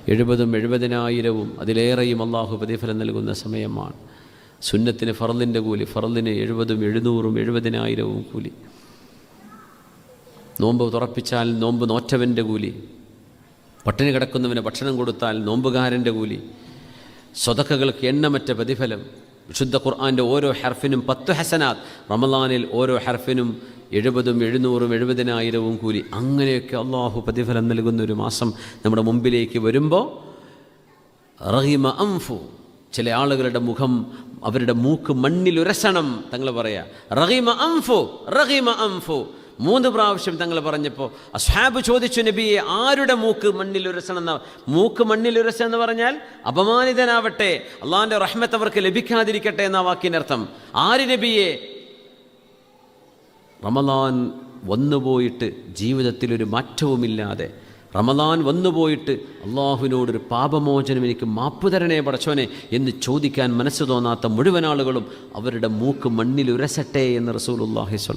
70,000 70,000 അതിലേറെയും അള്ളാഹു പ്രതിഫലം നൽകുന്ന സമയമാണ്. സുന്നത്തിന് ഫർളിൻ്റെ കൂലി, ഫർളിന് 70,000 700,000 70,000 കൂലി. നോമ്പ് തുറപ്പിച്ചാൽ നോമ്പ് നോറ്റവൻ്റെ കൂലി, പട്ടിണി കിടക്കുന്നവന് ഭക്ഷണം കൊടുത്താൽ നോമ്പുകാരൻ്റെ കൂലി, സ്വതക്കകൾക്ക് എണ്ണമറ്റ പ്രതിഫലം. വിശുദ്ധ ഖുർആൻ്റെ ഓരോ ഹർഫിനും 10 ഹസനാത്ത്, റമളാനിൽ ഓരോ ഹർഫിനും 70,000 700,000 70,000 കൂലി. അങ്ങനെയൊക്കെ അള്ളാഹു പ്രതിഫലം നൽകുന്നൊരു മാസം നമ്മുടെ മുമ്പിലേക്ക് വരുമ്പോൾ റഹിമ അംഫു, ചില ആളുകളുടെ മുഖം, അവരുടെ മൂക്ക് മണ്ണിലുരസണം. തങ്ങൾ പറയാ റഹിമ അംഫു, റഹിമ അംഫു 3 പ്രാവശ്യം തങ്ങൾ പറഞ്ഞപ്പോൾ അസ്ഹാബ് ചോദിച്ചു, നബിയെ ആരുടെ മൂക്ക് മണ്ണിലുരസണം? മൂക്ക് മണ്ണിലുരസണം എന്ന് പറഞ്ഞാൽ അപമാനിതനാവട്ടെ, അള്ളാഹിൻ്റെ റഹ്മത്ത് അവർക്ക് ലഭിക്കാതിരിക്കട്ടെ എന്ന വാക്കിനർത്ഥം. ആര് നബിയെ? റമളാൻ വന്നുപോയിട്ട് ജീവിതത്തിലൊരു മാറ്റവുമില്ലാതെ, റമളാൻ വന്നുപോയിട്ട് അള്ളാഹുവിനോടൊരു പാപമോചനം, എനിക്ക് മാപ്പ് തരണേ പടച്ചോനെ എന്ന് ചോദിക്കാൻ മനസ്സ് തോന്നാത്ത മുഴുവൻ ആളുകളും അവരുടെ മൂക്ക് മണ്ണിലുരസട്ടെ എന്ന് റസൂലുള്ളാഹി സ്വല്ലല്ലാഹു